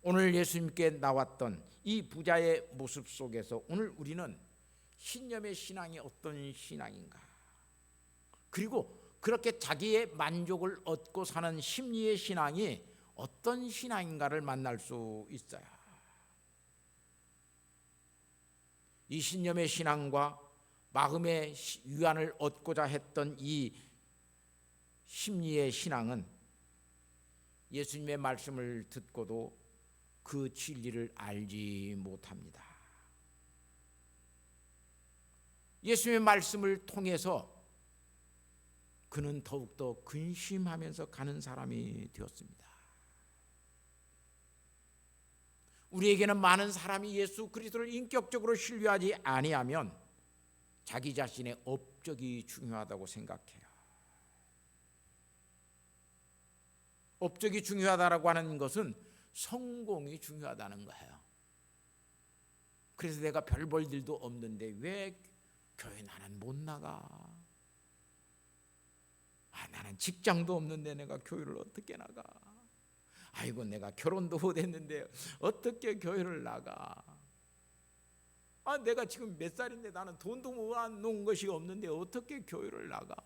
오늘 예수님께 나왔던 이 부자의 모습 속에서 오늘 우리는 신념의 신앙이 어떤 신앙인가, 그리고 그렇게 자기의 만족을 얻고 사는 심리의 신앙이 어떤 신앙인가를 만날 수 있어요. 이 신념의 신앙과 마음의 위안을 얻고자 했던 이 심리의 신앙은 예수님의 말씀을 듣고도 그 진리를 알지 못합니다. 예수님의 말씀을 통해서 그는 더욱더 근심하면서 가는 사람이 되었습니다. 우리에게는 많은 사람이 예수 그리스도를 인격적으로 신뢰하지 아니하면 자기 자신의 업적이 중요하다고 생각해요. 업적이 중요하다라고 하는 것은 성공이 중요하다는 거예요. 그래서 내가 별 볼 일도 없는데 왜 교회 나는 못 나가? 나는 직장도 없는데 내가 교회를 어떻게 나가? 아이고 내가 결혼도 못했는데 어떻게 교회를 나가? 내가 지금 몇 살인데 나는 돈도 모아놓은 것이 없는데 어떻게 교회를 나가?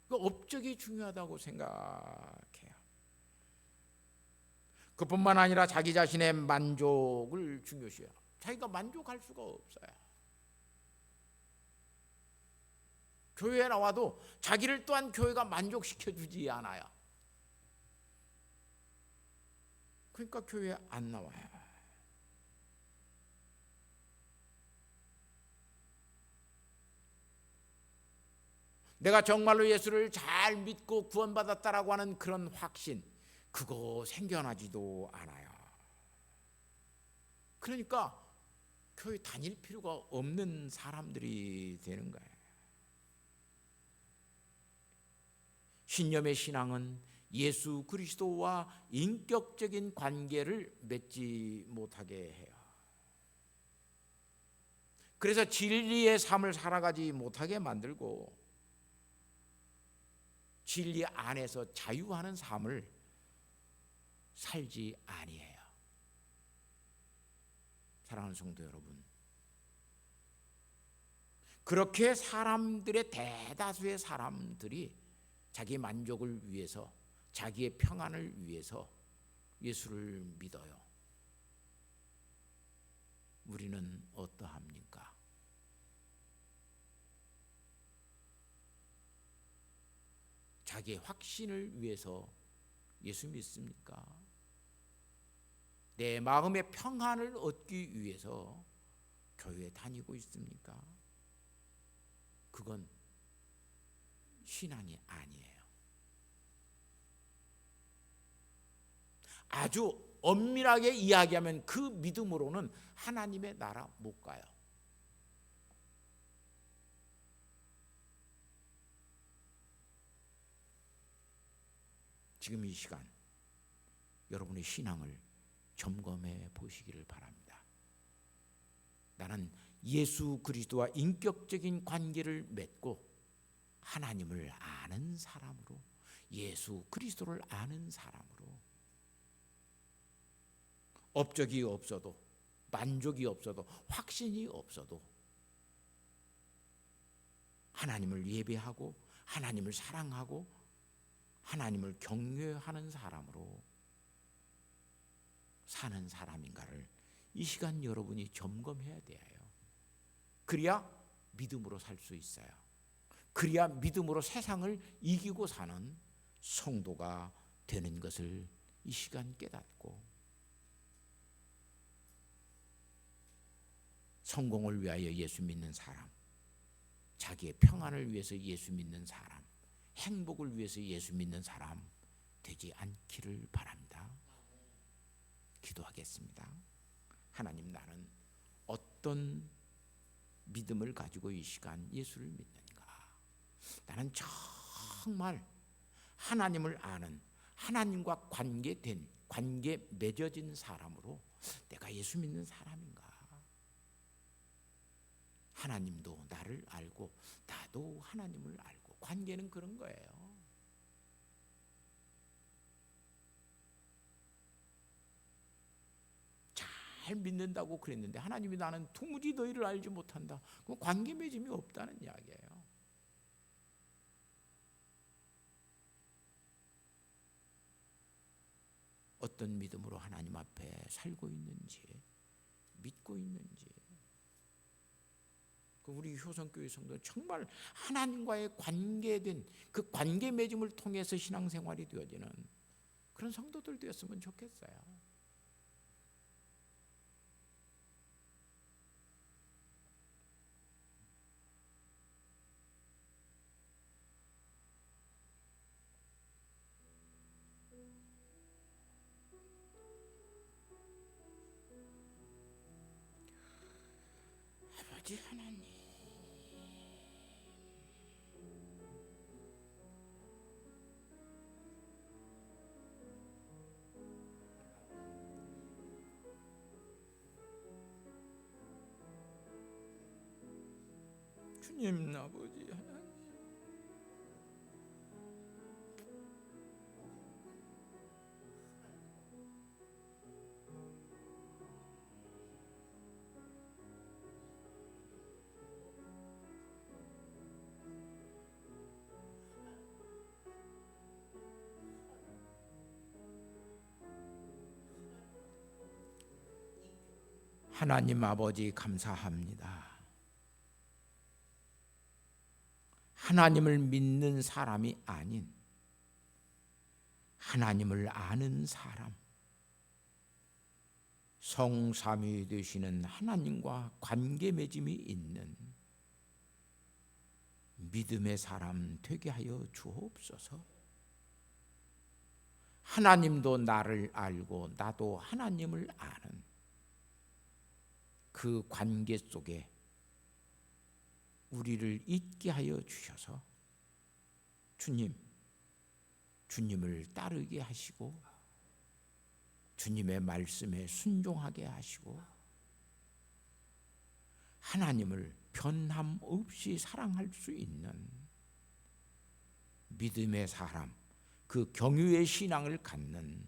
그 업적이 중요하다고 생각해요. 그뿐만 아니라 자기 자신의 만족을 중요시해요. 자기가 만족할 수가 없어요. 교회에 나와도 자기를 또한 교회가 만족시켜주지 않아요. 그러니까 교회에 안 나와요. 내가 정말로 예수를 잘 믿고 구원받았다라고 하는 그런 확신, 그거 생겨나지도 않아요. 그러니까 교회 다닐 필요가 없는 사람들이 되는 거예요. 신념의 신앙은 예수 그리스도와 인격적인 관계를 맺지 못하게 해요. 그래서 진리의 삶을 살아가지 못하게 만들고 진리 안에서 자유하는 삶을 살지 아니해요. 사랑하는 성도 여러분, 그렇게 사람들의 대다수의 사람들이 자기 만족을 위해서, 자기의 평안을 위해서 예수를 믿어요. 우리는 어떠합니까? 자기의 확신을 위해서 예수 믿습니까? 내 마음의 평안을 얻기 위해서 교회에 다니고 있습니까? 그건 신앙이 아니에요. 아주 엄밀하게 이야기하면 그 믿음으로는 하나님의 나라 못 가요. 지금 이 시간 여러분의 신앙을 점검해 보시기를 바랍니다. 나는 예수 그리스도와 인격적인 관계를 맺고 하나님을 아는 사람으로, 예수 그리스도를 아는 사람으로, 업적이 없어도, 만족이 없어도, 확신이 없어도 하나님을 예배하고 하나님을 사랑하고 하나님을 경외하는 사람으로 사는 사람인가를 이 시간 여러분이 점검해야 돼요. 그래야 믿음으로 살 수 있어요. 그래야 믿음으로 세상을 이기고 사는 성도가 되는 것을 이 시간 깨닫고, 성공을 위하여 예수 믿는 사람, 자기의 평안을 위해서 예수 믿는 사람, 행복을 위해서 예수 믿는 사람 되지 않기를 바랍니다. 기도하겠습니다. 하나님, 나는 어떤 믿음을 가지고 이 시간 예수를 믿는가? 나는 정말 하나님을 아는, 하나님과 관계 맺어진 사람으로 내가 예수 믿는 사람인가? 하나님도 나를 알고 나도 하나님을 알고, 관계는 그런 거예요. 잘 믿는다고 그랬는데 하나님이 나는 도무지 너희를 알지 못한다. 그럼 관계 맺음이 없다는 이야기예요. 어떤 믿음으로 하나님 앞에 살고 있는지, 믿고 있는지, 우리 효성교회 성도는 정말 하나님과의 관계된 그 관계 맺음을 통해서 신앙생활이 되어지는 그런 성도들 되었으면 좋겠어요. 아버지 하나님, 주님 아버지 하나님, 하나님 아버지 감사합니다. 하나님을 믿는 사람이 아닌 하나님을 아는 사람, 성삼위 되시는 하나님과 관계 맺음이 있는 믿음의 사람 되게 하여 주옵소서. 하나님도 나를 알고 나도 하나님을 아는 그 관계 속에 우리를 있게 하여 주셔서 주님을 따르게 하시고 주님의 말씀에 순종하게 하시고 하나님을 변함 없이 사랑할 수 있는 믿음의 사람, 그 경유의 신앙을 갖는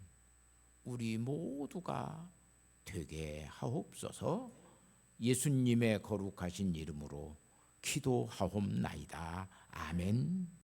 우리 모두가 되게 하옵소서. 예수님의 거룩하신 이름으로 기도하옵나이다. 아멘.